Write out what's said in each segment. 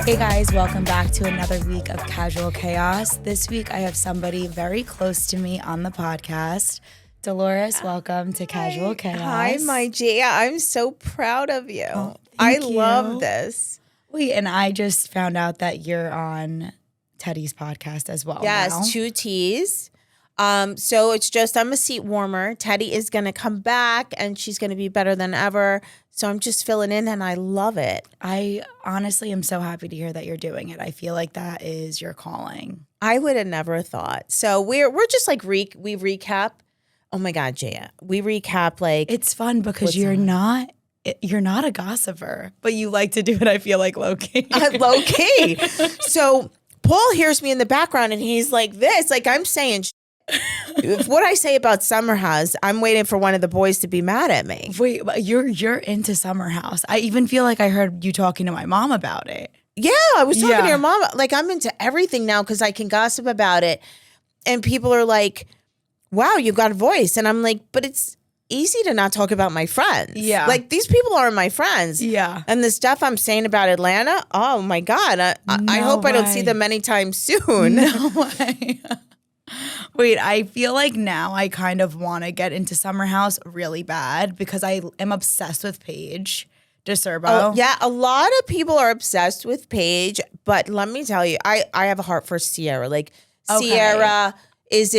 Hey guys, welcome back to another week of Casual Chaos. This week I have somebody very close to me on the podcast. Dolores, welcome to Casual Chaos. Hi, my Gia. I'm so proud of you. Oh, I thank you. love this. Wait, and I just found out that you're on Teddy's podcast as well. Yes, now. 2 T's. So it's just, I'm a seat warmer. Teddy is going to come back and she's going to be better than ever. So I'm just filling in and I love it. I honestly am so happy to hear that you're doing it. I feel like that is your calling. I would have never thought. So we're just like, we recap. Oh my God, Gia. We recap like. It's fun because you're not a gossiper, but you like to do it, I feel like, low-key. Low-key. So Paul hears me in the background and he's like this. Like I'm saying, if what I say about Summer House, I'm waiting for one of the boys to be mad at me. Wait, but you're into Summer House. I even feel like I heard you talking to my mom about it. Yeah, I was talking to your mom. Like I'm into everything now because I can gossip about it. And people are like, wow, you've got a voice. And I'm like, but it's easy to not talk about my friends. Yeah. Like these people are my friends. Yeah. And the stuff I'm saying about Atlanta, oh my God. I hope I don't see them anytime soon. No way. Wait, I feel like now I kind of want to get into Summer House really bad because I am obsessed with Paige DeSerbo. Oh, yeah, a lot of people are obsessed with Paige, but let me tell you, I have a heart for Sierra. Like Sierra is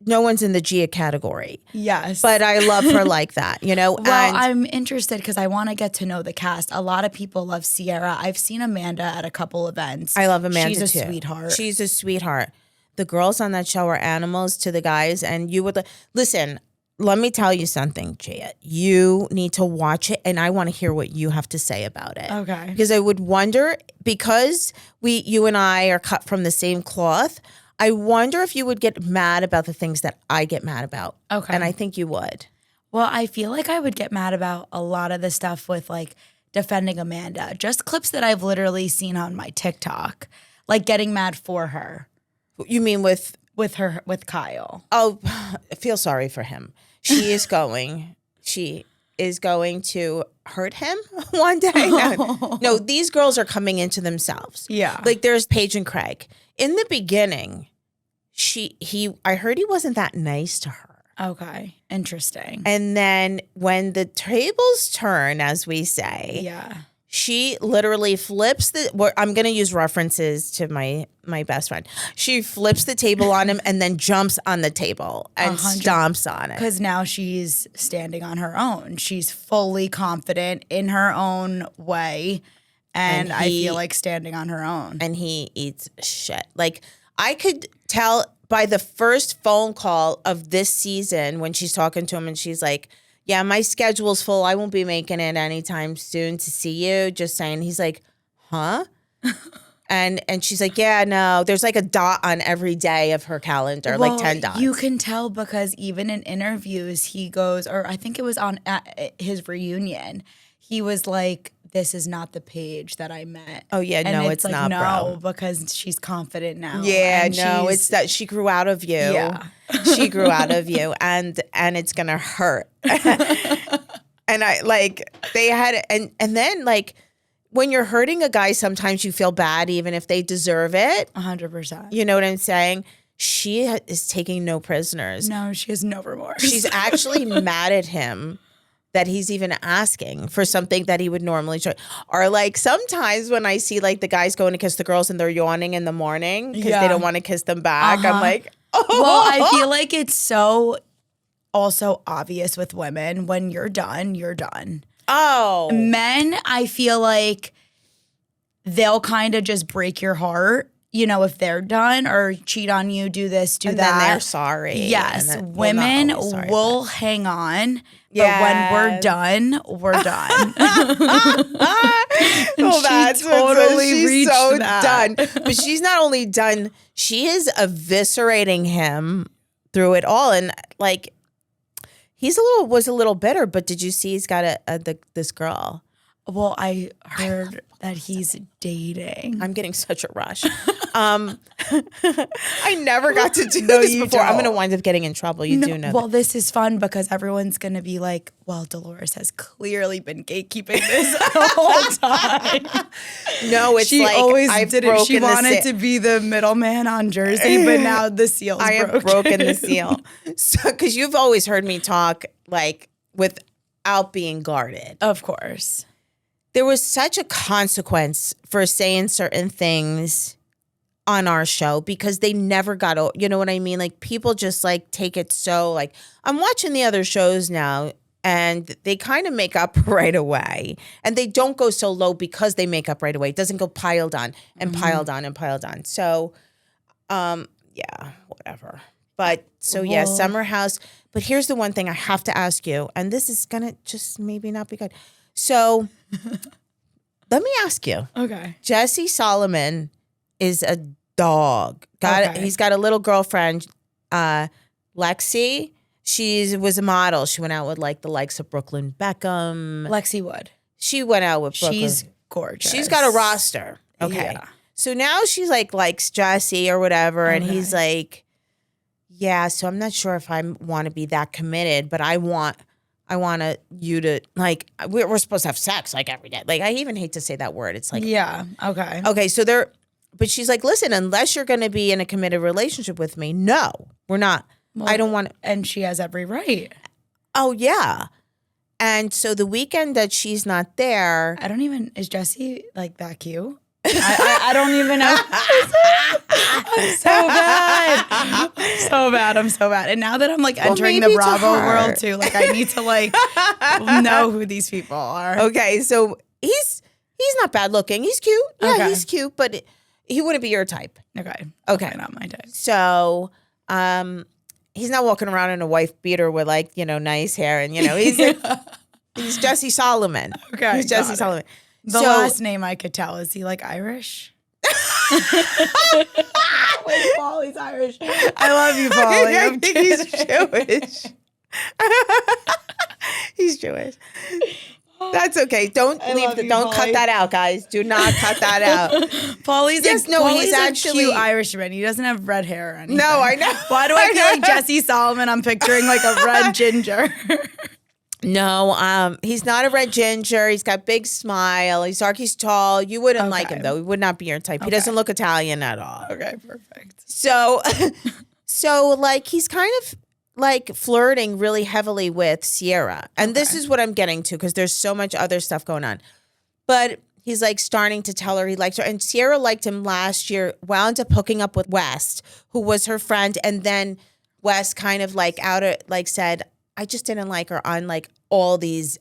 no one's in the Gia category. Yes. But I love her like that, you know? Well, I'm interested because I want to get to know the cast. A lot of people love Sierra. I've seen Amanda at a couple events. I love Amanda She's too. a sweetheart. She's a sweetheart. The girls on that show are animals to the guys, and you would listen. Let me tell you something, Gia. You need to watch it, and I want to hear what you have to say about it. Okay. Because I would wonder, because you and I are cut from the same cloth, I wonder if you would get mad about the things that I get mad about. Okay. And I think you would. Well, I feel like I would get mad about a lot of the stuff with like defending Amanda. Just clips that I've literally seen on my TikTok, like getting mad for her. You mean with Kyle? Oh, I feel sorry for him. She is going to hurt him one day. No, these girls are coming into themselves. Yeah. Like there's Paige and Craig. In the beginning, I heard he wasn't that nice to her. Okay. Interesting. And then when the tables turn, as we say, yeah. She literally flips I'm going to use references to my best friend. She flips the table on him and then jumps on the table and stomps on it. Because now she's standing on her own. She's fully confident in her own way. And I feel like standing on her own. And he eats shit. Like I could tell by the first phone call of this season when she's talking to him and she's like, yeah, my schedule's full. I won't be making it anytime soon to see you. Just saying. He's like, huh? and she's like, yeah, no. There's like a dot on every day of her calendar, like 10 dots. You can tell because even in interviews, he goes, or I think it was on his reunion, he was like, this is not the Paige that I met. Oh, yeah, and no, it's like, not, no, bro. because she's confident now. Yeah, no, it's that she grew out of you. Yeah. She grew out of you, and it's going to hurt. And I, like, they had, and then, like, when you're hurting a guy, sometimes you feel bad even if they deserve it. 100%. You know what I'm saying? She is taking no prisoners. No, she has no remorse. She's actually mad at him that he's even asking for something that he would normally try. Or like sometimes when I see like the guys going to kiss the girls and they're yawning in the morning because they don't want to kiss them back, I'm like, oh. Well, I feel like it's so also obvious with women. When you're done, you're done. Oh. Men, I feel like they'll kind of just break your heart, you know, if they're done or cheat on you, do this, do and that. then they're sorry. Yes. Then, women will hang on. But when we're done, we're done. Well, that's totally she's so that. done. But she's not only done, she is eviscerating him through it all. And like, was a little bitter, but did you see he's got this girl? Well, I heard that he's dating. I'm getting such a rush. I never got to do this before. I'm going to wind up getting in trouble. You do know Well, this is fun because everyone's going to be like, well, Dolores has clearly been gatekeeping this the whole time. No, it's she like always I've did it. She broken wanted to be the middleman on Jersey, but now the seal's I broken. have broken the seal. So, because you've always heard me talk like without being guarded. Of course. There was such a consequence for saying certain things on our show because they never got, you know what I mean? Like people just like take it so like, I'm watching the other shows now and they kind of make up right away and they don't go so low because they make up right away. It doesn't go piled on and piled on and piled on. So, yeah, whatever. But so yeah, Summer House. But here's the one thing I have to ask you, and this is going to just maybe not be good. So let me ask you. Okay. Jesse Solomon is a dog. He's got a little girlfriend, Lexi. She was a model. She went out with like the likes of Brooklyn Beckham. Lexi Wood. She went out with Brooklyn. She's gorgeous. She's got a roster. Okay. Yeah. So now she's like likes Jesse or whatever, and he's like, yeah. So I'm not sure if I want to be that committed, but I want you to like. We're supposed to have sex like every day. Like I even hate to say that word. It's like Okay. So but she's like, listen, unless you're going to be in a committed relationship with me, no, we're not. Well, I don't want to. And she has every right. Oh, yeah. And so the weekend that she's not there. Is Jessie like that cute? I don't even know. I'm so bad. And now that I'm like entering the Bravo world too, like I need to like know who these people are. Okay. So he's not bad looking. He's cute. Yeah, he's cute, but he wouldn't be your type. Okay. Not my type. So, he's not walking around in a wife beater with like, nice hair and, he's he's Jesse Solomon. Okay. He's Jesse Solomon. The last name I could tell, is he like Irish? Wait, Paulie's Irish. I love you, Paulie. I think he's Jewish. He's Jewish. That's okay. Don't cut that out, guys. Do not cut that out. Paulie's he's actually a cute Irishman. He doesn't have red hair or anything. No, I know. Why do I feel like Jesse Solomon? I'm picturing like a red ginger. No, he's not a red ginger. He's got big smile. He's dark. He's tall. You wouldn't like him though. He would not be your type. He doesn't look Italian at all. Okay, perfect. So like he's kind of like flirting really heavily with Sierra. And this is what I'm getting to because there's so much other stuff going on. But he's like starting to tell her he likes her. And Sierra liked him last year, wound up hooking up with West, who was her friend. And then West kind of like said, I just didn't like her on like all these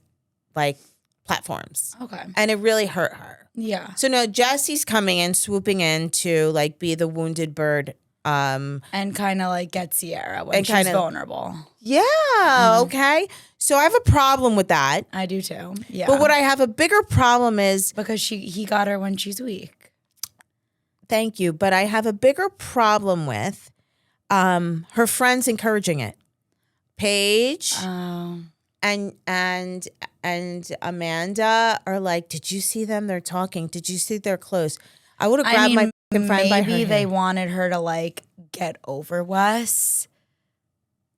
like platforms. Okay. And it really hurt her. Yeah. So now Jesse's coming in, swooping in to like be the wounded bird. And kind of like get Sierra when she's vulnerable. Yeah. Okay. So I have a problem with that. I do too. Yeah. But what I have a bigger problem is because he got her when she's weak. Thank you. But I have a bigger problem with her friends encouraging it. Paige and Amanda are like, did you see them? They're talking. Did you see they're close? I would have grabbed my friend by her hair. Maybe they wanted her to like get over Wes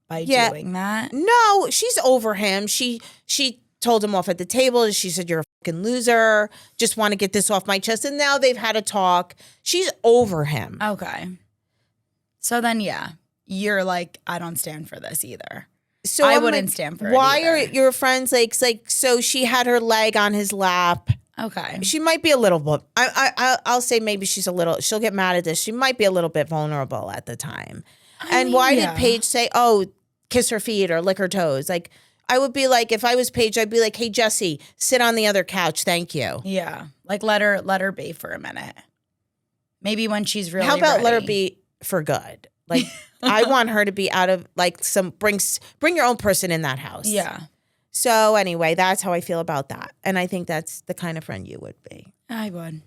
by doing that. No, she's over him. She told him off at the table. She said, you're a fucking loser. Just want to get this off my chest. And now they've had a talk. She's over him. Okay. So then, yeah, you're like, I don't stand for this either. So I wouldn't stand for it. Why are your friends like? So she had her leg on his lap. Okay. She might be a little bit. I'll say maybe she's a little. She'll get mad at this. She might be a little bit vulnerable at the time. And why did Paige say, "Oh, kiss her feet or lick her toes"? Like I would be like, if I was Paige, I'd be like, "Hey, Jesse, sit on the other couch. Thank you." Yeah, like let her be for a minute. Maybe when she's really. How about ready. let her be for good? Like I want her to be out of like bring your own person in that house. Yeah. So anyway, that's how I feel about that. And I think that's the kind of friend you would be. I would.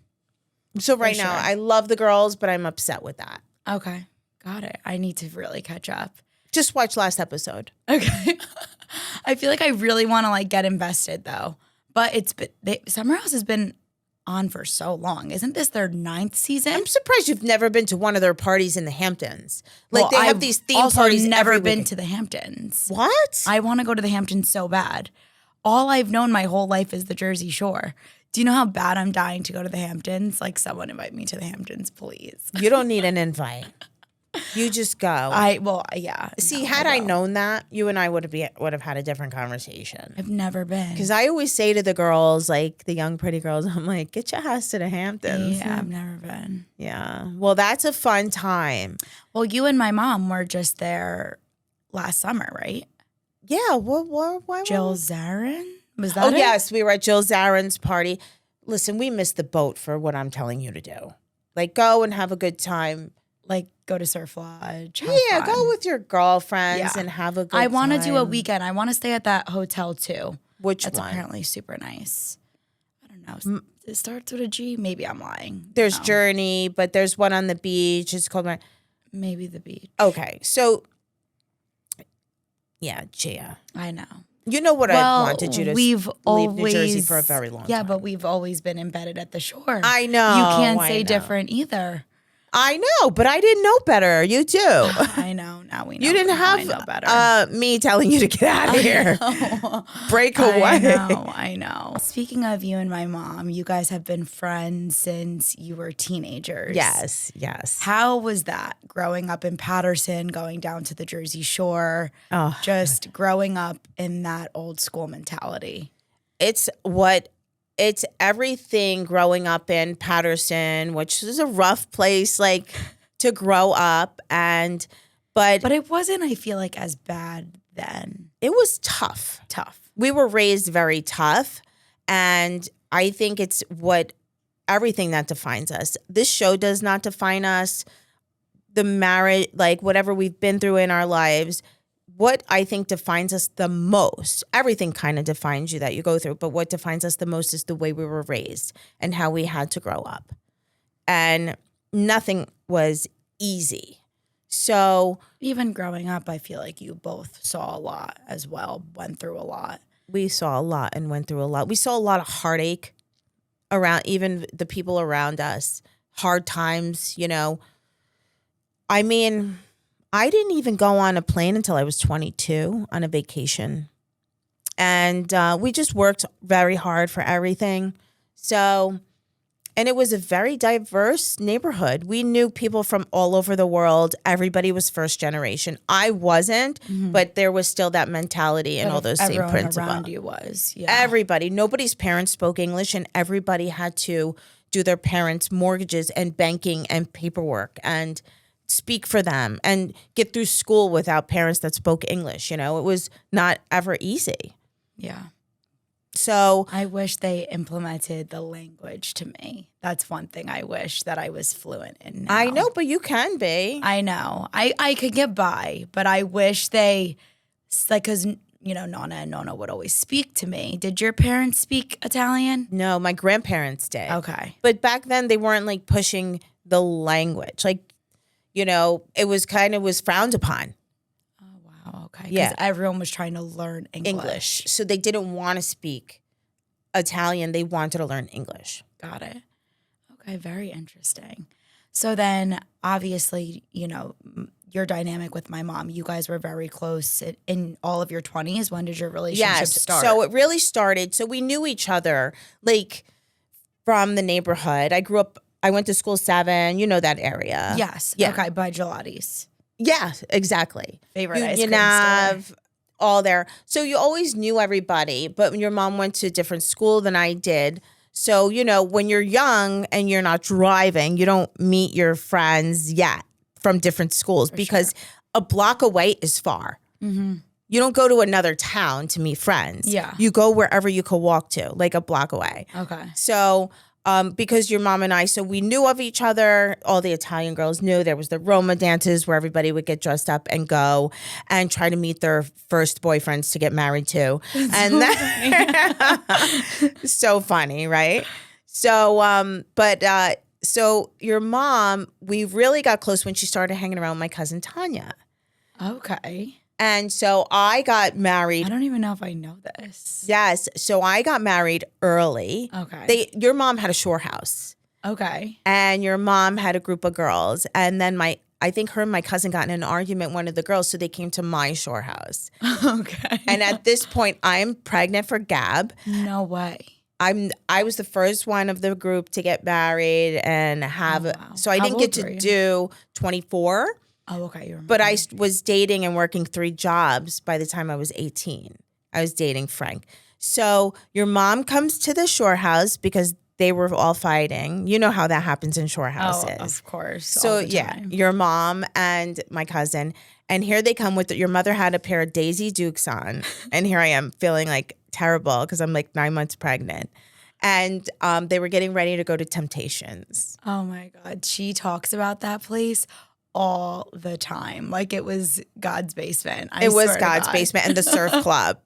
So right now, I love the girls, but I'm upset with that. Okay. Got it. I need to really catch up. Just watch last episode. Okay. I feel like I really want to like get invested though. But Summer House has been on for so long. Isn't this their 9th season? I'm surprised you've never been to one of their parties in the Hamptons. Like, they have these theme also parties never every been weekend. to the Hamptons. What? I want to go to the Hamptons so bad. All I've known my whole life is the Jersey Shore. Do you know how bad I'm dying to go to the Hamptons? Like, someone invite me to the Hamptons, please. You don't need an invite. You just go. Yeah. See, no, had I known that, you and I would have had a different conversation. I've never been. Because I always say to the girls, like the young pretty girls, I'm like, get your ass to the Hamptons. Yeah, I've never been. Yeah. Well, that's a fun time. Well, you and my mom were just there last summer, right? Yeah. Why? Jill Zarin? Was that it? Yes. We were at Jill Zarin's party. Listen, we missed the boat for what I'm telling you to do. Like, go and have a good time. Like, go to Surf Lodge. Yeah, fun. go with your girlfriends and have a good time. I want to do a weekend. I want to stay at that hotel too. That's one? Apparently super nice. I don't know. It starts with a G. Maybe I'm lying. There's Journey, but there's one on the beach. It's called maybe the beach. Okay, so yeah, Gia. I know. You know what I wanted you to leave New Jersey for a very long time. Yeah, but we've always been embedded at the shore. I know. You can't say different either. I know, but I didn't know better. You do. I know. Now we know. You didn't I know better. have me telling you to get out of here. Break away. I know. Speaking of you and my mom, you guys have been friends since you were teenagers. Yes. How was that growing up in Paterson, going down to the Jersey Shore, just growing up in that old school mentality? It's everything growing up in Paterson, which is a rough place, like, to grow up. But it wasn't, I feel like, as bad then. It was tough. We were raised very tough. And I think it's everything that defines us. This show does not define us. The marriage, like, whatever we've been through in our lives, what I think defines us the most, everything kind of defines you that you go through, but what defines us the most is the way we were raised and how we had to grow up. And nothing was easy. So even growing up, I feel like you both saw a lot as well, went through a lot. We saw a lot and went through a lot. We saw a lot of heartache around even the people around us, hard times, you know. I mean, I didn't even go on a plane until I was 22 on a vacation. And we just worked very hard for everything. So, and it was a very diverse neighborhood. We knew people from all over the world. Everybody was first generation. I wasn't, but there was still that mentality and all those same principles. Everyone around you was, yeah. Everybody. Nobody's parents spoke English, and everybody had to do their parents' mortgages and banking and paperwork and speak for them and get through school without parents that spoke English. You know, it was not ever easy. Yeah. So I wish they implemented the language to me. That's one thing I wish that I was fluent in now. I know, but you can be. I know. I could get by, but I wish they, like, because, you know, Nonna and Nonna would always speak to me. Did your parents speak Italian? No, my grandparents did. Okay. But back then they weren't like pushing the language. Like, you know, it was frowned upon. Oh, wow. Okay. Yeah. Because everyone was trying to learn English. So they didn't want to speak Italian. They wanted to learn English. Got it. Okay. Very interesting. So then, obviously, you know, your dynamic with my mom, you guys were very close in all of your 20s. When did your relationship start? So it really started. So we knew each other, like, from the neighborhood. I went to school 7, you know that area. Yes. Yeah. Okay, by Gelati's. Yeah, exactly. Favorite ice cream store. All there. So you always knew everybody, but your mom went to a different school than I did. So, you know, when you're young and you're not driving, you don't meet your friends yet from different schools because a block away is far. Mm-hmm. You don't go to another town to meet friends. Yeah. You go wherever you could walk to, like a block away. Okay. So because your mom and I, so we knew of each other. All the Italian girls knew. There was the Roma dances where everybody would get dressed up and go and try to meet their first boyfriends to get married to. So funny, right? So, so your mom, we really got close when she started hanging around with my cousin Tanya. Okay. And so I got married. I don't even know if I know this. Yes. So I got married early. Okay. Your mom had a shore house. Okay. And your mom had a group of girls. And then I think her and my cousin got in an argument, one of the girls, so they came to my shore house. Okay. And at this point, I'm pregnant for Gab. No way. I was the first one of the group to get married and have so I didn't get to do 24. Oh, okay. But I was dating and working 3 jobs by the time I was 18. I was dating Frank. So your mom comes to the shore house because they were all fighting. You know how that happens in shore houses. Oh, of course. So your mom and my cousin, and here they come with your mother had a pair of Daisy Dukes on, and here I am feeling like terrible because I'm like 9 months pregnant, and they were getting ready to go to Temptations. Oh my God, she talks about that place all the time. Like it was God's basement. It was God's basement and the surf club.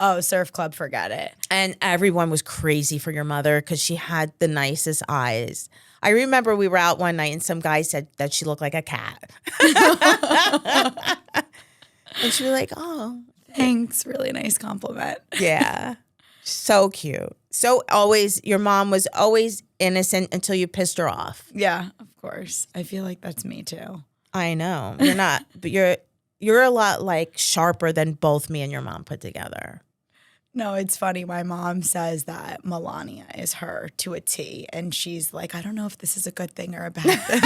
Oh, surf club, forget it. And everyone was crazy for your mother because she had the nicest eyes. I remember we were out one night and some guy said that she looked like a cat. And she was like, oh. Thanks. Really nice compliment. Yeah. So cute. So your mom was always innocent until you pissed her off. Yeah, of course. I feel like that's me too. I know. You're not, but you're a lot like sharper than both me and your mom put together. No, it's funny. My mom says that Melania is her to a T. And she's like, I don't know if this is a good thing or a bad thing.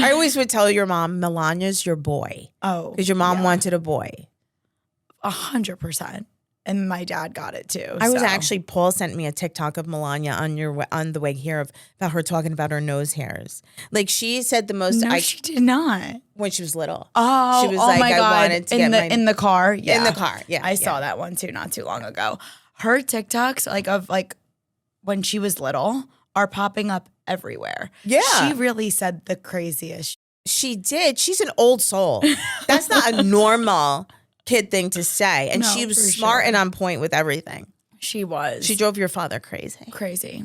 I always would tell your mom, Melania's your boy. Oh. Because your mom wanted a boy. 100%. And my dad got it too. I was actually, Paul sent me a TikTok of Melania on the way here about her talking about her nose hairs. Like she said the most. No, she did not. When she was little. Oh, she was like, my God. I wanted to in the car. Yeah. In the car. Yeah. I saw that one too not too long ago. Her TikToks of when she was little are popping up everywhere. Yeah. She really said the craziest. She did. She's an old soul. That's not a normal kid thing to say. And she was smart and on point with everything. She was. She drove your father crazy. Crazy.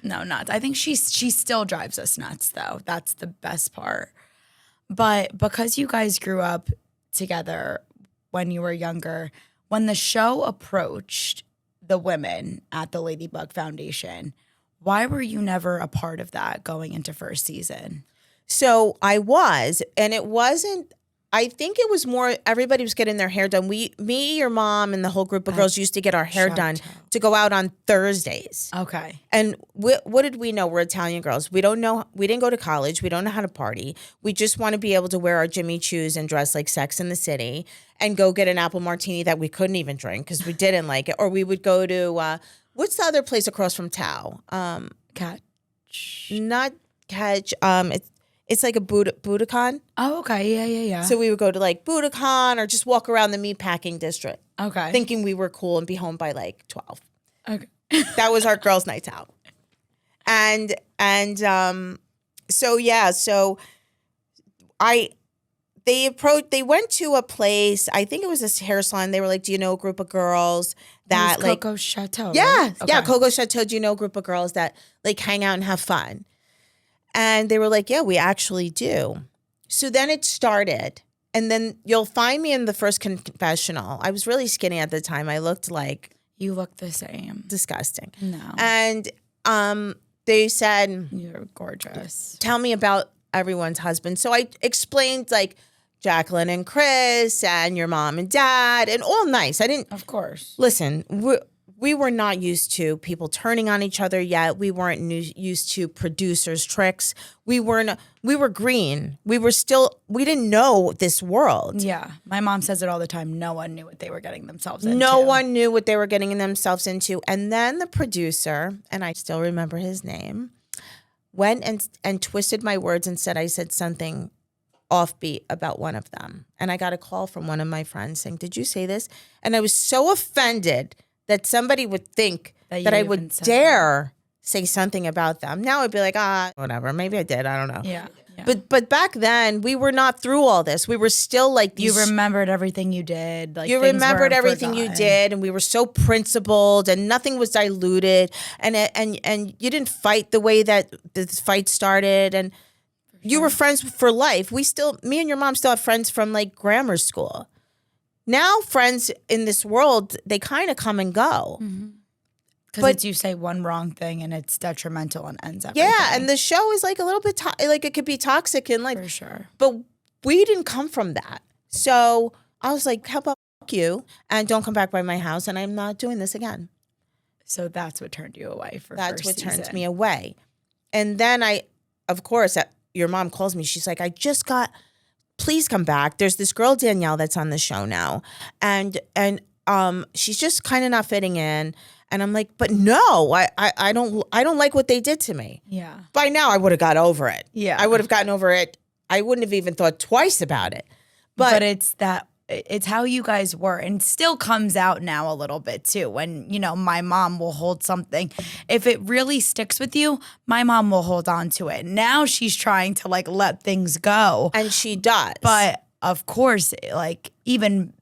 No, nuts. I think she still drives us nuts though. That's the best part. But because you guys grew up together when you were younger, when the show approached the women at the Ladybug Foundation, why were you never a part of that going into first season? So I was, and it wasn't, I think it was more everybody was getting their hair done. Me, your mom, and the whole group of girls used to get our hair done to go out on Thursdays. Okay. And what did we know? We're Italian girls. We don't know. We didn't go to college. We don't know how to party. We just want to be able to wear our Jimmy Choos and dress like Sex in the City and go get an apple martini that we couldn't even drink because we didn't like it. Or we would go to what's the other place across from Tao? Catch. Not Catch. It's like a Budokan. Oh, okay. Yeah. So we would go to like Budokan or just walk around the meatpacking district. Okay. Thinking we were cool and be home by like 12. Okay. That was our girls' nights out. And so they went to a place, I think it was this hair salon. They were like, do you know a group of girls that like Coco Chateau? Yeah. Right? Okay. Yeah, Coco Chateau. Do you know a group of girls that like hang out and have fun? And they were like, yeah, we actually do. So then it started. And then you'll find me in the first confessional. I was really skinny at the time. I looked like... You look the same. Disgusting. No. And they said... You're gorgeous. Tell me about everyone's husband. So I explained like Jacqueline and Chris and your mom and dad and all nice. I didn't... Of course. Listen, we were not used to people turning on each other yet. We weren't used to producers' tricks. We were green. We didn't know this world. Yeah. My mom says it all the time. No one knew what they were getting themselves into. No one knew what they were getting themselves into. And then the producer, and I still remember his name, went and twisted my words and said I said something offbeat about one of them. And I got a call from one of my friends saying, did you say this? And I was so offended that somebody would think that I would dare say something about them. Now I'd be like, whatever. Maybe I did. I don't know. Yeah. But back then, we were not through all this. We were still like these. You remembered everything you did. Like you remembered everything you did, and we were so principled, and nothing was diluted, and you didn't fight the way that the fight started, and You were friends for life. Me and your mom still have friends from like grammar school. Now friends in this world, they kind of come and go. Because it's you say one wrong thing and it's detrimental and ends everything. Yeah, and the show is like a little bit like it could be toxic and like for sure. But we didn't come from that. So I was like, how about you and don't come back by my house and I'm not doing this again. So that's what turned you away for That's first what season. turned me away. And then of course, your mom calls me. She's like, please come back. There's this girl, Danielle, that's on the show now. And she's just kind of not fitting in. And I'm like, but no, I don't like what they did to me. Yeah. By now I would have got over it. Yeah. I would have gotten over it. I wouldn't have even thought twice about it. But it's how you guys were, and still comes out now a little bit too. When, my mom will hold something. If it really sticks with you, my mom will hold on to it. Now she's trying to like let things go. And she does. But of course, like even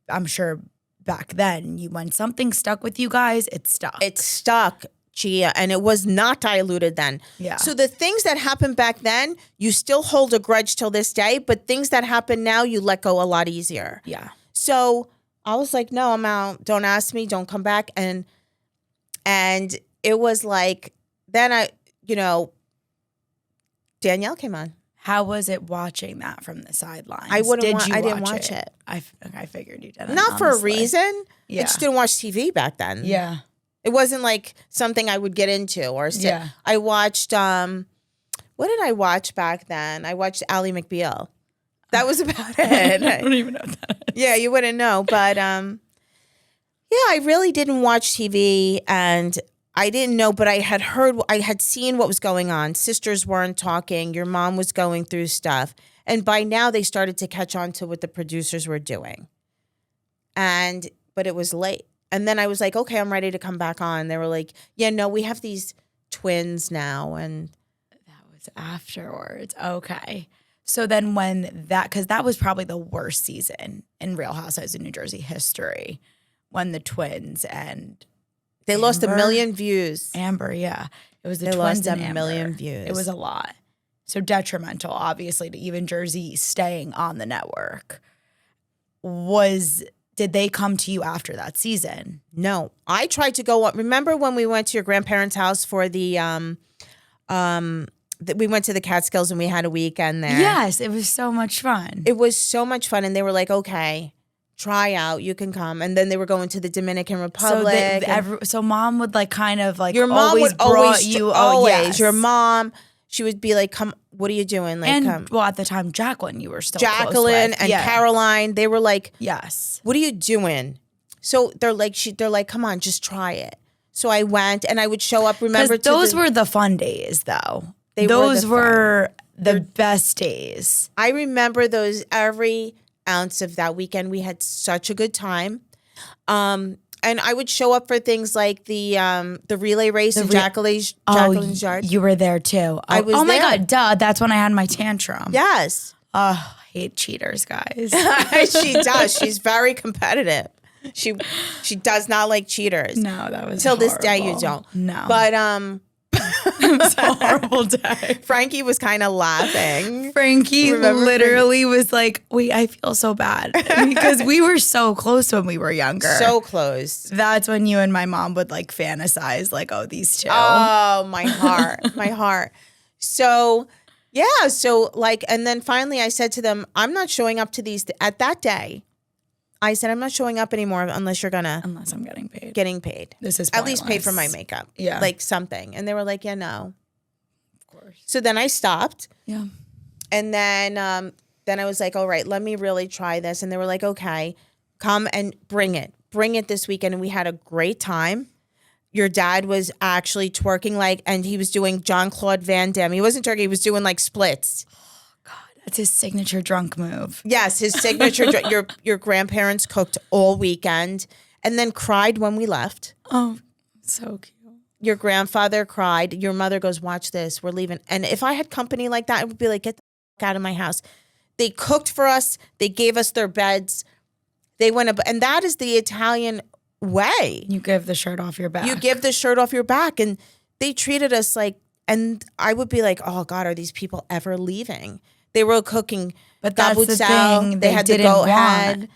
I'm sure back then, when something stuck with you guys, it stuck. It stuck, Gia, and it was not diluted then. Yeah. So the things that happened back then, you still hold a grudge till this day, but things that happen now, you let go a lot easier. Yeah. So I was like, no, I'm out. Don't ask me. Don't come back. And it was like, then Danielle came on. How was it watching that from the sidelines? I didn't watch it. I figured you didn't. Not for a honestly. Reason. Yeah. I just didn't watch TV back then. Yeah. It wasn't like something I would get into or sit. Yeah. I watched, what did I watch back then? I watched Ally McBeal. That was about it. I don't even know what that is. Yeah, you wouldn't know. But I really didn't watch TV and I didn't know, but I had seen what was going on. Sisters weren't talking. Your mom was going through stuff. And by now they started to catch on to what the producers were doing. But it was late. And then I was like, okay, I'm ready to come back on. They were like, yeah, no, we have these twins now. And that was afterwards. Okay. So then because that was probably the worst season in Real Housewives of New Jersey history, when the twins and they lost 1 million views. Amber, yeah. It was the they twins lost and 1 million views. It was a lot. So detrimental, obviously, to even Jersey staying on the network. Did they come to you after that season? No. I tried to go up. Remember when we went to your grandparents' house for we went to the Catskills and we had a weekend there? Yes, it was so much fun. It was so much fun. And they were like, okay, try out, you can come. And then they were going to the Dominican Republic. So mom would like kind of like your mom always would always you. Always. Yes. Your mom, she would be like, come, what are you doing? Like, and well, at the time, Jacqueline, you were still Jacqueline close with. and Caroline, they were like, yes, what are you doing? So they're like, come on, just try it. So I went and I would show up. Remember, those were the fun days, though. Those were the best days. I remember those every ounce of that weekend. We had such a good time. And I would show up for things like the relay race in Jacqueline's yard. You were there too. I was my there. God, duh. That's when I had my tantrum. Yes. I hate cheaters, guys. She does. She's very competitive. She does not like cheaters. No, that was till horrible. this day you don't. No. But it was a horrible day. Frankie was kind of laughing. Frankie literally was like, wait, I feel so bad. Because we were so close when we were younger. So close. That's when you and my mom would like fantasize like, oh, these two. Oh, my heart. My heart. So, yeah. So like, and then finally I said to them, I'm not showing up to these at that day. I said, I'm not showing up anymore unless Unless I'm getting paid. This is at pointless. least paid for my makeup. Yeah. Like something. And they were like, yeah, no. Of course. So then I stopped. Yeah. And then I was like, all right, let me really try this. And they were like, okay, come and bring it. Bring it this weekend. And we had a great time. Your dad was actually twerking and he was doing Jean-Claude Van Damme. He wasn't twerking, he was doing like splits. That's his signature drunk move. Yes, his signature. Your grandparents cooked all weekend and then cried when we left. Oh, so cute. Your grandfather cried. Your mother goes, watch this. We're leaving. And if I had company like that, I would be like, get the fuck out of my house. They cooked for us. They gave us their beds. They went up. And that is the Italian way. You give the shirt off your back. You give the shirt off your back. And they treated us like And I would be like, oh God, are these people ever leaving? They were cooking. But that's the thing. They had the didn't goat want. head.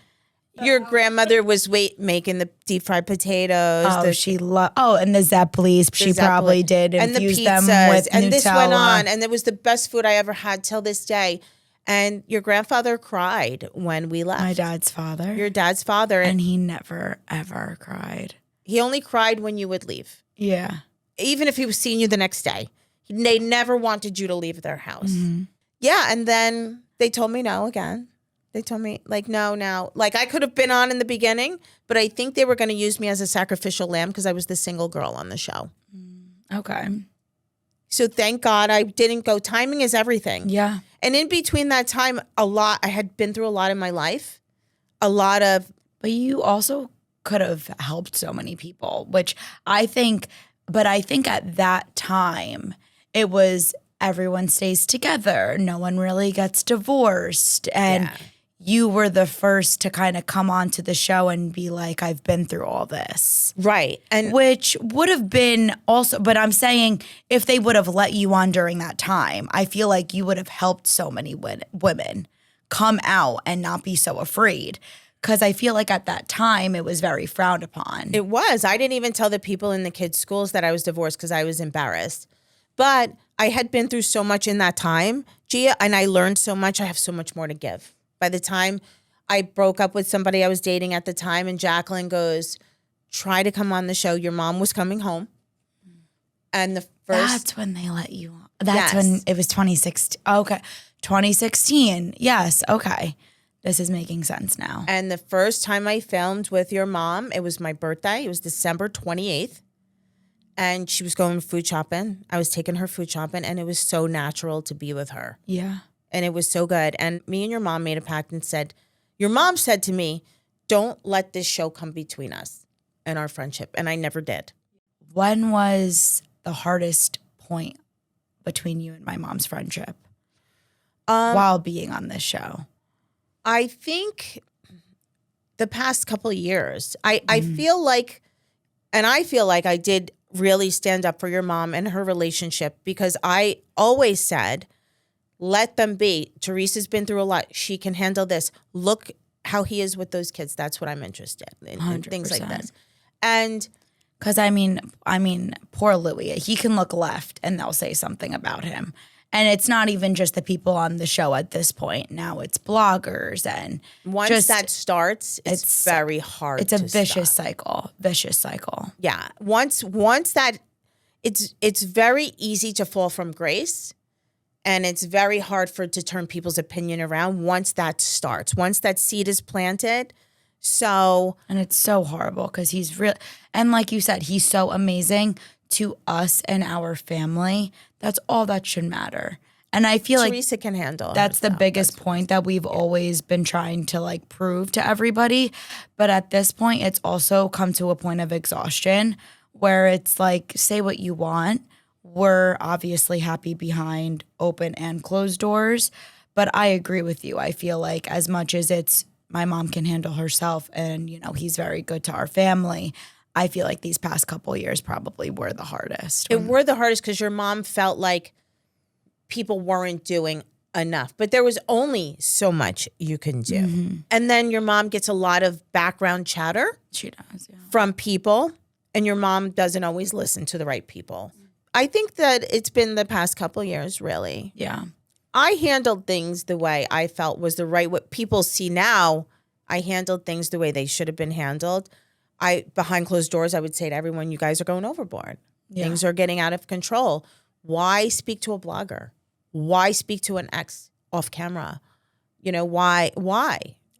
Your grandmother was making the deep fried potatoes. Oh, she loved. Oh, and the Zeppelis. She probably did infuse them with and Nutella. this went on, and it was the best food I ever had till this day. And your grandfather cried when we left. My dad's father. Your dad's father, and he never ever cried. He only cried when you would leave. Yeah. Even if he was seeing you the next day, they never wanted you to leave their house. Mm-hmm. Yeah, and then they told me no again. They told me, like, no, now. Like, I could have been on in the beginning, but I think they were going to use me as a sacrificial lamb because I was the single girl on the show. Okay. So thank God I didn't go. Timing is everything. Yeah. And in between that time, I had been through a lot in my life. A lot of. But you also could have helped so many people, which I think at that time, it was everyone stays together. No one really gets divorced. And you were the first to kind of come onto the show and be like, I've been through all this. Right. And which would have been also, but I'm saying if they would have let you on during that time, I feel like you would have helped so many women come out and not be so afraid. Because I feel like at that time, it was very frowned upon. It was. I didn't even tell the people in the kids' schools that I was divorced because I was embarrassed. But I had been through so much in that time, Gia, and I learned so much. I have so much more to give. By the time I broke up with somebody I was dating at the time, and Jacqueline goes, try to come on the show. Your mom was coming home. And the first... That's when they let you on. That's when it was 2016. Okay. 2016. Yes. Okay. This is making sense now. And the first time I filmed with your mom, it was my birthday. It was December 28th. And she was going food shopping. I was taking her food shopping, and it was so natural to be with her. Yeah. And it was so good. And me and your mom made a pact and said, your mom said to me, don't let this show come between us and our friendship. And I never did. When was the hardest point between you and my mom's friendship while being on this show? I think the past couple of years, I feel like I did really stand up for your mom and her relationship because I always said, let them be. Teresa's been through a lot. She can handle this. Look how he is with those kids. That's what I'm interested in things like this. And because I mean, poor Louis. He can look left and they'll say something about him. And it's not even just the people on the show at this point. Now it's bloggers and once that starts, it's very hard. It's a vicious cycle. Vicious cycle. Yeah. Once that, it's very easy to fall from grace. And it's very hard to turn people's opinion around once that starts, once that seed is planted. So. And it's so horrible because he's real. And like you said, he's so amazing to us and our family. That's all that should matter. And I feel Teresa can handle that's the biggest point that we've always been trying to like prove to everybody. But at this point, it's also come to a point of exhaustion where it's like, say what you want. We're obviously happy behind open and closed doors. But I agree with you. I feel like as much as it's my mom can handle herself and, you know, he's very good to our family, I feel like these past couple of years probably were the hardest. It were the hardest because your mom felt like people weren't doing enough. But there was only so much you can do. Mm-hmm. And then your mom gets a lot of background chatter. She does, yeah. From people. And your mom doesn't always listen to the right people. I think that it's been the past couple of years, really. Yeah. I handled things the way I felt was the right way. People see now, I handled things the way they should have been handled. Behind closed doors, I would say to everyone, you guys are going overboard. Yeah. Things are getting out of control. Why speak to a blogger? Why speak to an ex off camera? You know, why?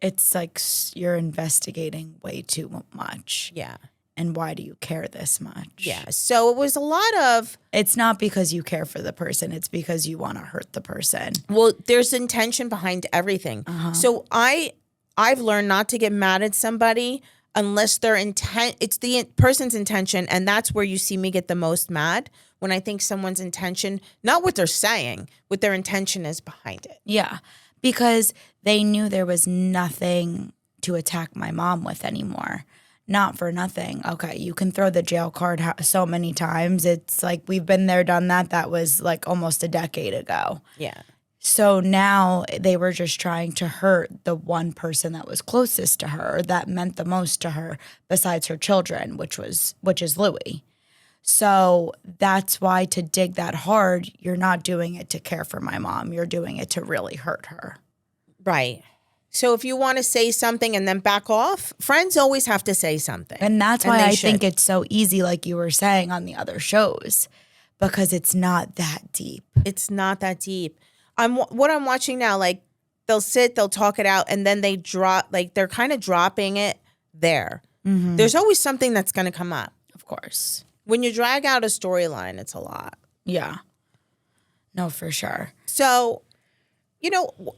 It's like you're investigating way too much. Yeah. And why do you care this much? Yeah. So it was a lot of... It's not because you care for the person. It's because you want to hurt the person. Well, there's intention behind everything. Uh-huh. So I've learned not to get mad at somebody unless their intent... It's the person's intention, and that's where you see me get the most mad, when I think someone's intention, not what they're saying, what their intention is behind it. Yeah. Because they knew there was nothing to attack my mom with anymore. not for nothing. Okay, you can throw the jail card so many times. It's like we've been there, done that. That was like almost a decade ago. Yeah. So now they were just trying to hurt the one person that was closest to her, that meant the most to her, besides her children, which is Louis. So that's why, to dig that hard, you're not doing it to care for my mom. You're doing it to really hurt her. Right. So if you want to say something and then back off, friends always have to say something. And that's why I think it's so easy, like you were saying on the other shows, because it's not that deep. It's not that deep. What I'm watching now, like they'll talk it out, and then they drop, like they're kind of dropping it there. Mm-hmm. There's always something that's going to come up. Of course. When you drag out a storyline, it's a lot. Yeah. No, for sure. So,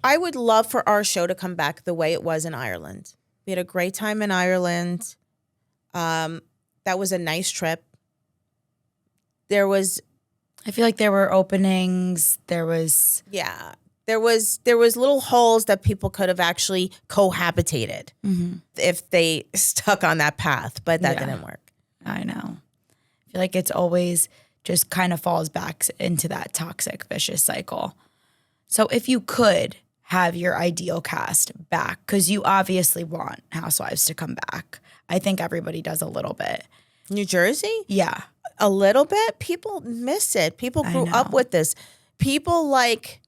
I would love for our show to come back the way it was in Ireland. We had a great time in Ireland. That was a nice trip. I feel like there were openings. There was little holes that people could have actually cohabitated if they stuck on that path, but that didn't work. I know. I feel like it's always just kind of falls back into that toxic, vicious cycle. So if you could have your ideal cast back, because you obviously want Housewives to come back. I think everybody does a little bit. New Jersey? Yeah. A little bit? People miss it. People grew up with this. People like,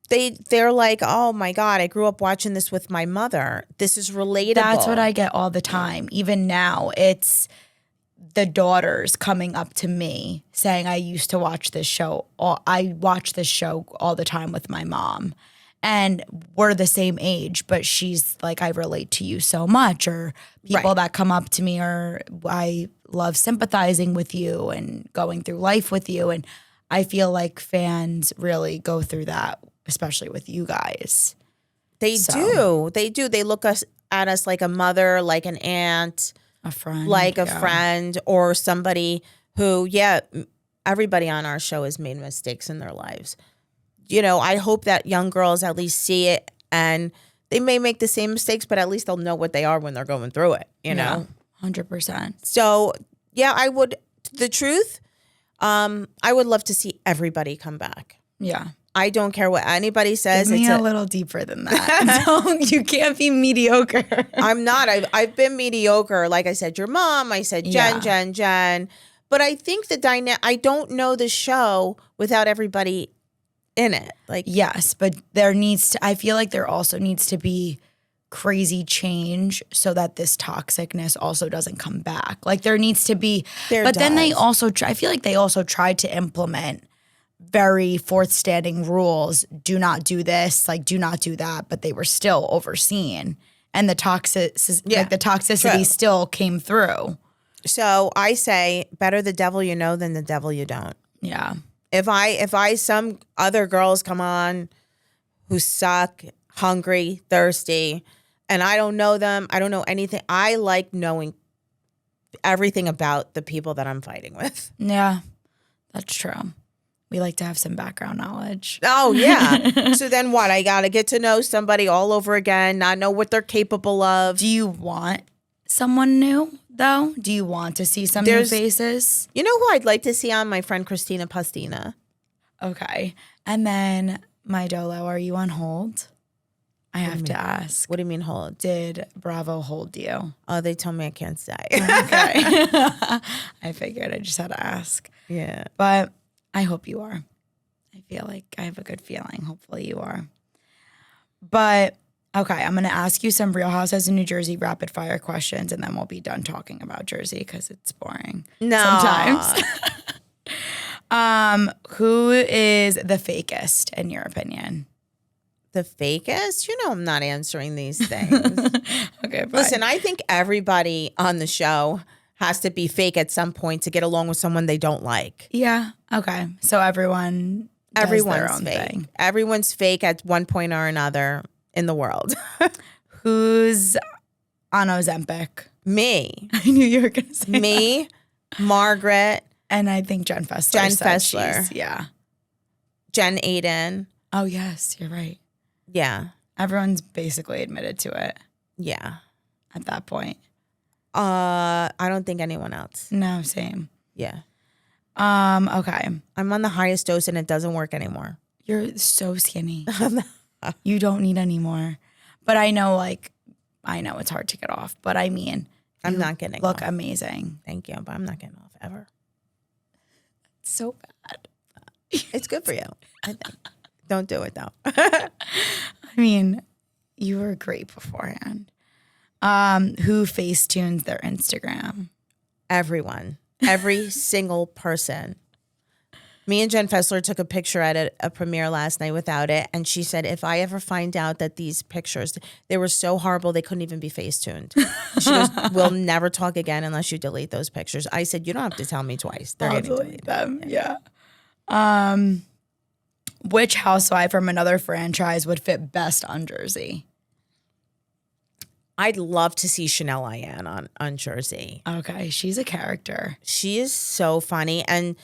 they're like, oh my God, I grew up watching this with my mother. This is relatable. That's what I get all the time. Even now, it's the daughters coming up to me saying, I used to watch this show. I watch this show all the time with my mom. And we're the same age, but she's like, I relate to you so much. Or people that come up to me, or I love sympathizing with you and going through life with you. And I feel like fans really go through that, especially with you guys. They do. They look at us like a mother, like an aunt, a friend, like a friend, or somebody who, everybody on our show has made mistakes in their lives. I hope that young girls at least see it, and they may make the same mistakes, but at least they'll know what they are when they're going through it, know? 100%. So, I would, the truth, I would love to see everybody come back. Yeah. I don't care what anybody says. Give me a little deeper than that. You can't be mediocre. I'm not. I've been mediocre. Like I said, your mom. I said Jen. But I think I don't know the show without everybody in it. Like, yes, but I feel like there also needs to be crazy change so that this toxicness also doesn't come back. Like there needs to be, then they also, I feel like they also tried to implement very standing rules. Do not do this, like do not do that, but they were still overseen. And the toxicity still came through. So I say better the devil you know than the devil you don't. Yeah. If some other girls come on who suck, hungry, thirsty, and I don't know them, I don't know anything. I like knowing everything about the people that I'm fighting with. Yeah, that's true. We like to have some background knowledge. Oh, yeah. So then what? I got to get to know somebody all over again, not know what they're capable of. Do you want someone new, though? Do you want to see some new faces? You know who I'd like to see on? My friend Christina Pastina. Okay. And then, my Dolo, are you on hold? I have to ask. What do you mean hold? Did Bravo hold you? Oh, they told me I can't stay. Okay. I figured. I just had to ask. Yeah. But I hope you are. I feel like I have a good feeling. Hopefully you are. But, okay, I'm going to ask you some Real Housewives of New Jersey rapid fire questions, and then we'll be done talking about Jersey because it's boring sometimes. Who is the fakest in your opinion? The fakest? I'm not answering these things. Okay, fine. Listen, I think everybody on the show has to be fake at some point to get along with someone they don't like. Yeah. Okay. So everyone's their own fake. thing. Everyone's fake at one point or another in the world. Who's on Ozempic? Me. I knew you were going to say me, Margaret. And I think Jen Fessler. Yeah. Jen Aiden. Oh, yes. You're right. Yeah. Everyone's basically admitted to it. Yeah. At that point. I don't think anyone else. No, same. Yeah. Okay. I'm on the highest dose and it doesn't work anymore. You're so skinny. You don't need any more. But I know it's hard to get off. But I mean, I'm not getting look off. Amazing. Thank you, but I'm not getting off ever. It's so bad. It's good for you, I think. Don't do it though. I mean, you were great beforehand. Who Facetunes their Instagram? Everyone. Every single person. Me and Jen Fessler took a picture at a premiere last night without it. And she said, if I ever find out that these pictures, they were so horrible, they couldn't even be Facetuned. She goes, we'll never talk again unless you delete those pictures. I said, you don't have to tell me twice. They're I'll getting delete deleted. them. Yeah. Which housewife from another franchise would fit best on Jersey? I'd love to see Chanel Ayan on Jersey. Okay, she's a character. She is so funny and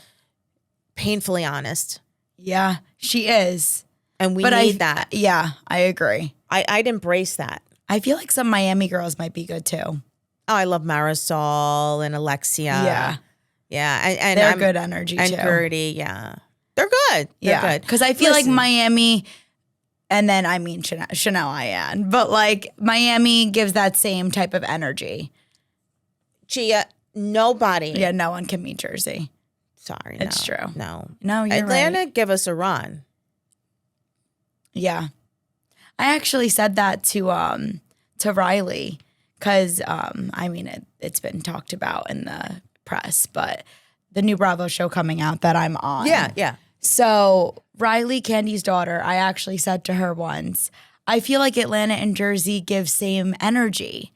painfully honest. Yeah, she is. And we need that. Yeah, I agree. I'd embrace that. I feel like some Miami girls might be good too. Oh, I love Marisol and Alexia. Yeah. Yeah. And they're good energy and too. And Gertie, yeah. They're good. They're good. Because I feel like Miami, and then I mean Chanel Ayan, but like Miami gives that same type of energy. Gia, nobody. Yeah, no one can meet Jersey. Sorry, It's true. No. No, you're Atlanta, right. give us a run. Yeah. I actually said that to Riley because, I mean, it's been talked about in the press, but the new Bravo show coming out that I'm on. Yeah. So Riley, Candy's daughter, I actually said to her once, I feel like Atlanta and Jersey give same energy.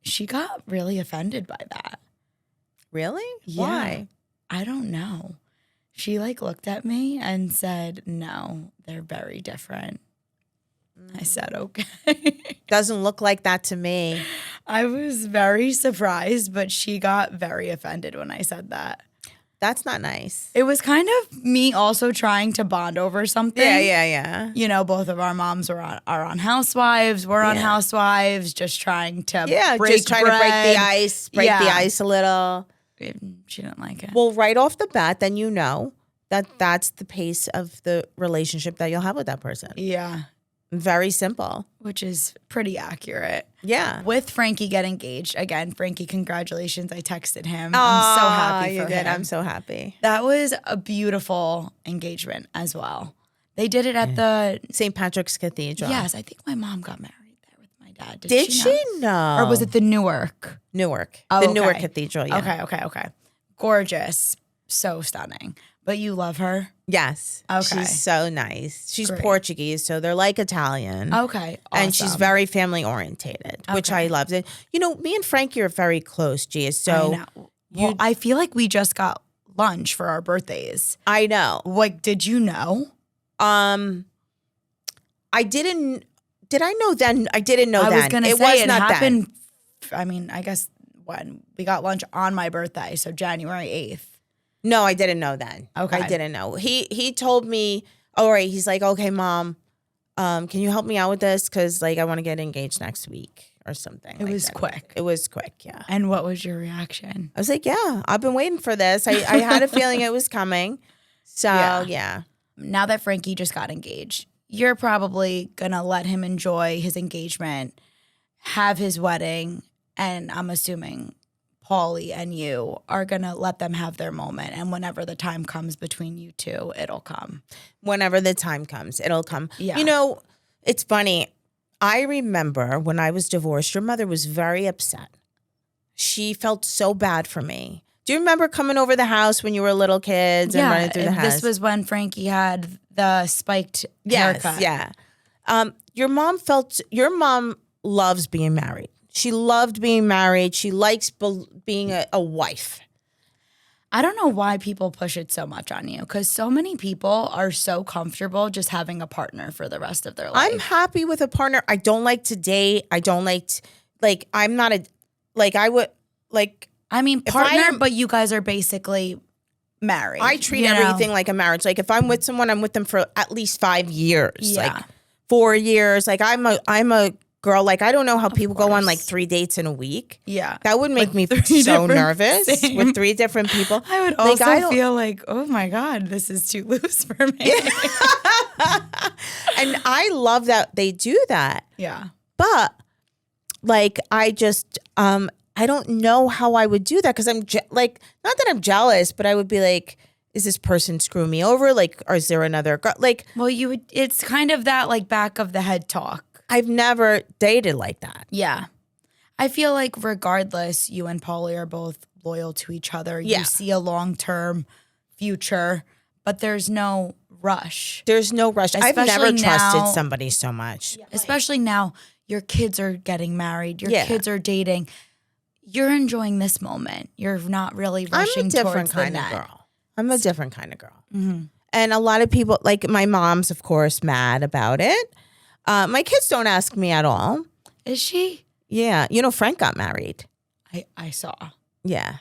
She got really offended by that. Really? Yeah. Why? I don't know. She looked at me and said, no, they're very different. I said, okay. Doesn't look like that to me. I was very surprised, but she got very offended when I said that. That's not nice. It was kind of me also trying to bond over something. Yeah. You know, both of our moms are on Housewives. We're on Housewives, just trying to break trying to break the ice a little. She didn't like it. Well, right off the bat, then you know that's the pace of the relationship that you'll have with that person. Yeah. Very simple. Which is pretty accurate. Yeah. With Frankie getting engaged. Again, Frankie, congratulations. I texted him. I'm so happy for him. I'm so happy. That was a beautiful engagement as well. They did it at the St. Patrick's Cathedral. Yes, I think my mom got married there with my dad. Did she? No. Or was it the Newark? Newark. Oh, the Newark Cathedral, yeah. Okay. Gorgeous. So stunning. But you love her? Yes. Okay. She's so nice. She's Great. Portuguese, so they're like Italian. Okay. Awesome. And she's very family orientated, which I loved. And you know, me and Frankie are very close, Gia. So I know. Well, I feel like we just got lunch for our birthdays. I know. Did you know? I didn't. Did I know then? I didn't know then. I was going to say it happened. Then. I mean, I guess when we got lunch on my birthday, so January 8th. No, I didn't know then. Okay. I didn't know. He told me, all right, he's like, okay, Mom, can you help me out with this? Because, I want to get engaged next week or something. It was quick. It was quick, yeah. And what was your reaction? I was like, yeah, I've been waiting for this. I had a feeling it was coming. So, yeah. Now that Frankie just got engaged, you're probably going to let him enjoy his engagement, have his wedding, and I'm assuming Paulie and you are going to let them have their moment. And whenever the time comes between you two, it'll come. Whenever the time comes, it'll come. Yeah. You know, it's funny. I remember when I was divorced, your mother was very upset. She felt so bad for me. Do you remember coming over the house when you were little kids and running through the house? This was when Frankie had the spiked haircut. Yeah. Your mom loves being married. She loved being married. She likes being a wife. I don't know why people push it so much on you, because so many people are so comfortable just having a partner for the rest of their life. I'm happy with a partner. I don't like to date. I don't I'm not I mean, partner, but you guys are basically married. I treat everything like a marriage. Like if I'm with someone, I'm with them for at least 5 years. Yeah. 4 years. I'm a girl. Like, I don't know how people go on like 3 dates in a week. Yeah. That would make me so nervous with 3 different people. I would also feel like, oh my God, this is too loose for me. And I love that they do that. Yeah. But like, I just, I don't know how I would do that because I'm like, not that I'm jealous, but I would be like, is this person screwing me over? Like, or is there another girl? Like, well, it's kind of that like back of the head talk. I've never dated like that. Yeah. I feel like regardless, you and Paulie are both loyal to each other. Yeah. You see a long-term future, but there's no rush. There's no rush. I've never trusted somebody so much. Especially now, your kids are getting married. Your kids are dating. You're enjoying this moment. You're not really rushing towards the net. I'm a different kind of girl. I'm a different kind of girl. Mm-hmm. And a lot of people, like my mom's, of course, mad about it. My kids don't ask me at all. Is she? Yeah. You know, Frank got married. I saw. Yeah.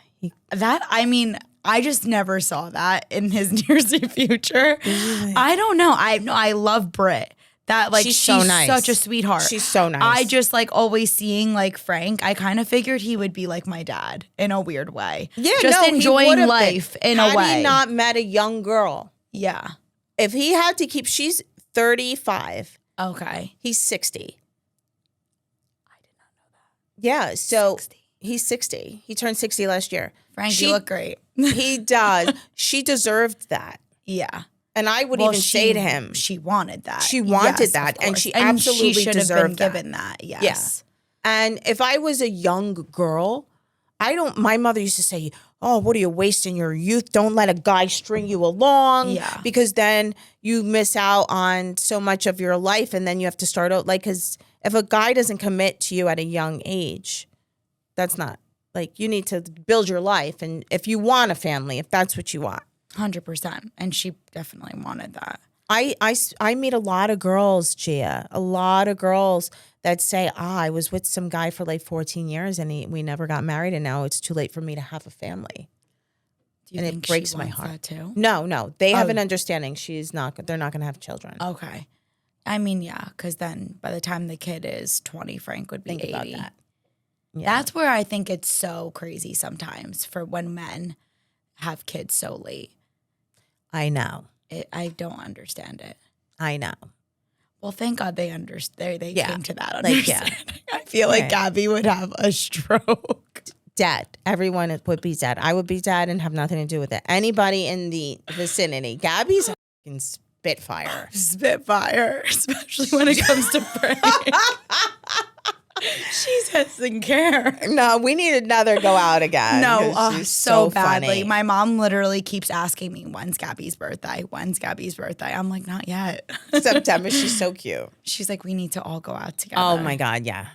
I just never saw that in his near future. I don't know. I love Britt. That like she's so nice. Such a sweetheart. She's so nice. I just like always seeing like Frank. I kind of figured he would be like my dad in a weird way. Yeah, just enjoying life in a way. Had he not met a young girl? Yeah. If he had to keep, she's 35. Okay. He's 60. I did not know that. Yeah. So 60. He's 60. He turned 60 last year. Frank, you look great. He does. She deserved that. Yeah. And I would even say to him, she wanted that. She wanted that, and she absolutely should deserved have been given that. Yes. Yeah. And if I was a young girl, my mother used to say, oh, what are you wasting your youth? Don't let a guy string you along. Yeah. Because then you miss out on so much of your life, and then you have to start out. Like, because if a guy doesn't commit to you at a young age, that's not, like, you need to build your life. And if you want a family, if that's what you want. 100%. And she definitely wanted that. I meet a lot of girls, Gia, a lot of girls that say, I was with some guy for like 14 years and we never got married, and now it's too late for me to have a family. Do you think it breaks my heart that too? No. They have an understanding. They're not going to have children. Okay. I mean, yeah, because then by the time the kid is 20, Frank would be 80. About that. Yeah. That's where I think it's so crazy sometimes for when men have kids so late. I know. I don't understand it. I know. Well, thank God they came to that understanding. Like, yeah. I feel like Gabby would have a stroke. Dead. Everyone would be dead. I would be dead and have nothing to do with it. Anybody in the vicinity. Gabby's a fucking spitfire. Spitfire, especially when it comes to Frank. She doesn't care. No, we need another go out again. No, so badly. Funny. My mom literally keeps asking me, when's Gabby's birthday? When's Gabby's birthday? I'm like, not yet. September. She's so cute. She's like, we need to all go out together. Oh my God, yeah.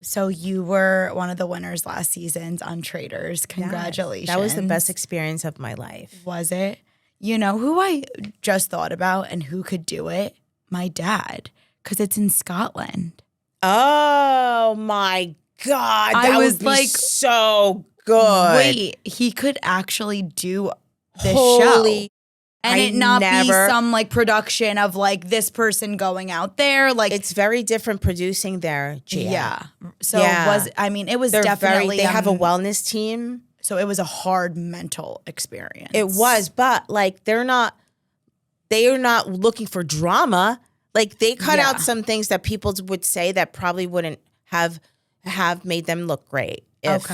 So you were one of the winners last season on Traitors. Congratulations. Yes, that was the best experience of my life. Was it? You know who I just thought about and who could do it? My dad, because it's in Scotland. Oh my God. That would be so good. Wait, he could actually do this show. And it not be some like production of like this person going out there. Like, it's very different producing there, Gia. Yeah. So it was definitely. They have a wellness team. So it was a hard mental experience. It was, but like they are not looking for drama. Like, they cut out some things that people would say that probably wouldn't have made them look great if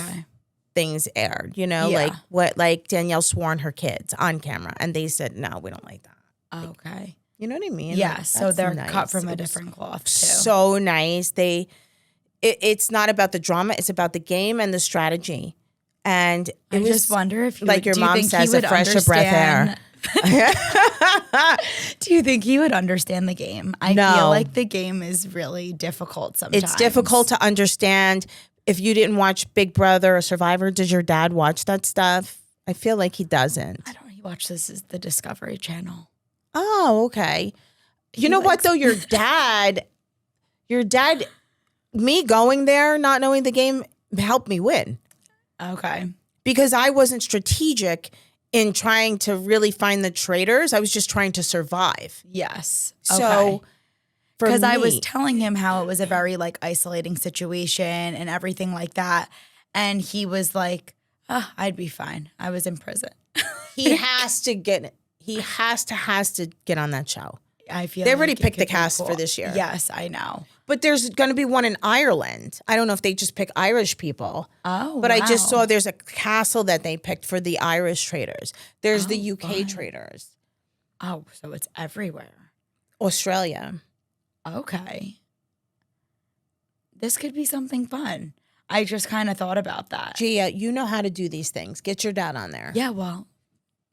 things aired, you know? Yeah. Like Danielle swore on her kids on camera, and they said, no, we don't like that. Okay. You know what I mean? Yeah, like, so they're cut from a different cloth, too. So nice. It's not about the drama, it's about the game and the strategy. And I just wonder if like your mom says, a fresher breath air. Do you think he would understand the game? I feel like the game is really difficult sometimes. It's difficult to understand. If you didn't watch Big Brother or Survivor, does your dad watch that stuff? I feel like he doesn't. I don't know. He watches the Discovery Channel. Oh, okay. You know what, though? Your dad, me going there, not knowing the game, helped me win. Okay. Because I wasn't strategic in trying to really find the traitors. I was just trying to survive. Yes. So Because I was telling him how it was a very like isolating situation and everything like that. And he was like, oh, I'd be fine. I was in prison. He has to get on that show. I feel they already like picked the cast for this year. Yes, I know. But there's going to be one in Ireland. I don't know if they just pick Irish people. Oh, but wow. I just saw there's a castle that they picked for the Irish Traitors. There's the UK fun. Traitors. Oh, so it's everywhere. Australia. Okay. This could be something fun. I just kind of thought about that. Gia, you know how to do these things. Get your dad on there. Yeah, well,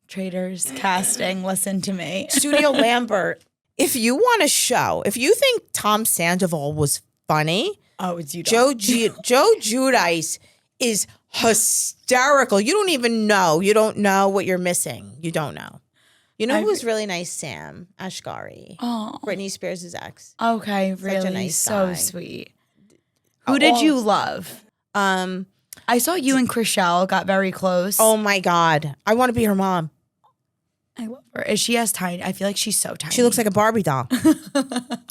Traitors, casting, listen to me. Studio Lambert. If you want a show, if you think Tom Sandoval was funny, it's you. Joe Giudice is hysterical. You don't even know. You don't know what you're missing. You don't know. You know who was really nice? Sam Ashgari. Oh, Britney Spears' ex. Okay, really, Such a nice so guy. Sweet. Who did you love? I saw you and Chrishell got very close. Oh my God, I want to be her mom. I love her. Is she as tiny? I feel like she's so tiny. She looks like a Barbie doll.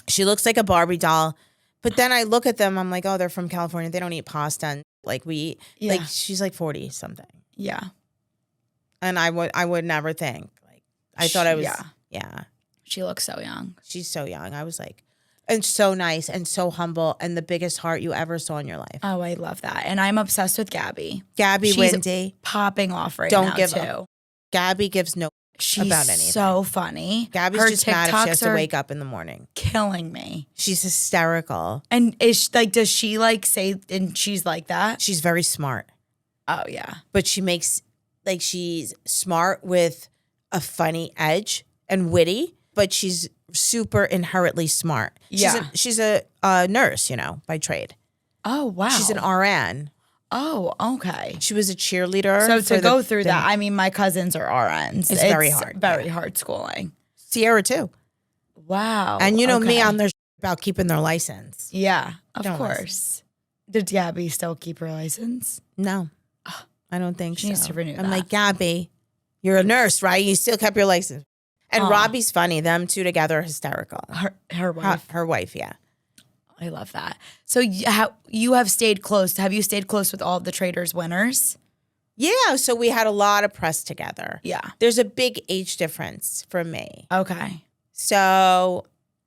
She looks like a Barbie doll. But then I look at them, I'm like, oh, they're from California. They don't eat pasta. And like like she's like 40 something. Yeah. And I would never think. Like I thought I was yeah. She looks so young. She's so young. I was like, and so nice and so humble and the biggest heart you ever saw in your life. Oh, I love that. And I'm obsessed with Gabby. Gabby She's Wendy. Popping off right now, too. Gabby gives no She's about anything. So funny. Gabby's her just TikToks mad if she has to wake up in the morning. Killing me. She's hysterical. And is she, like, does she like say, and she's like that? She's very smart. Oh, yeah. But she makes, like, she's smart with a funny edge and witty, but she's super inherently smart. She's a nurse, by trade. Oh, wow. She's an RN. Oh, okay. She was a cheerleader. So to go through that, I mean, my cousins are RNs. It's very hard. Very hard schooling. Sierra, too. Wow. And you know me, I'm there about keeping their license. Yeah, of course. Did Gabby still keep her license? No. I don't think she needs to renew that. I'm like, Gabby, you're a nurse, right? You still kept your license. And Robbie's funny. Them two together are hysterical. Her wife. Her wife, yeah. I love that. So you have stayed close. Have you stayed close with all the Traitors winners? Yeah, so we had a lot of press together. Yeah. There's a big age difference for me. Okay. So,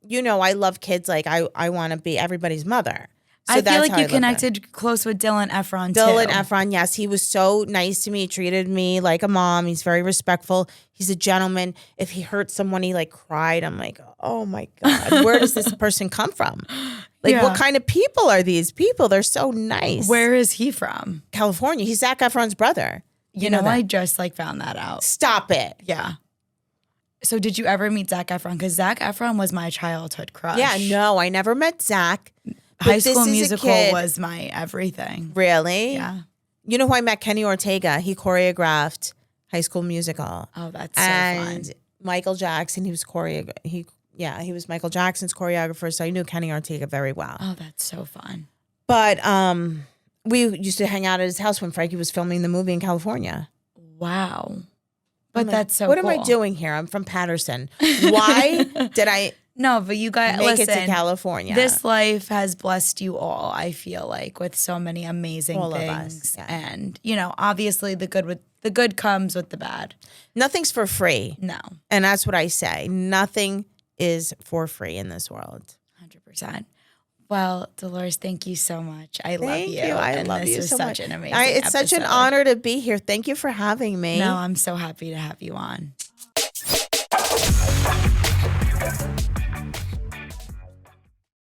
I love kids. Like, I want to be everybody's mother. So I feel like you connected close with Dylan Efron, too. Dylan Efron, yes. He was so nice to me. He treated me like a mom. He's very respectful. He's a gentleman. If he hurt someone, he like cried. I'm like, oh my God, where does this person come from? Like, what kind of people are these people? They're so nice. Where is he from? California. He's Zac Efron's brother. You know I just found that out. Stop it. Yeah. So did you ever meet Zac Efron? Because Zac Efron was my childhood crush. Yeah, no, I never met Zac. High School Musical was my everything. Really? Yeah. You know who I met? Kenny Ortega. He choreographed High School Musical. Oh, that's so fun. And Michael Jackson, he was Michael Jackson's choreographer, so I knew Kenny Ortega very well. Oh, that's so fun. But we used to hang out at his house when Frankie was filming the movie in California. Wow. But that's so what cool. am I doing here? I'm from Patterson. Why did I No, but you guys make it to California? This life has blessed you all, I feel like, with so many amazing all things. Of us, yeah. And, obviously the good comes with the bad. Nothing's for free. No. And that's what I say. Nothing is for free in this world. 100%. Well, Dolores, thank you so much. I love you. I love you so much. Such an amazing It's such an honor to be here. Thank you for having me. No, I'm so happy to have you on.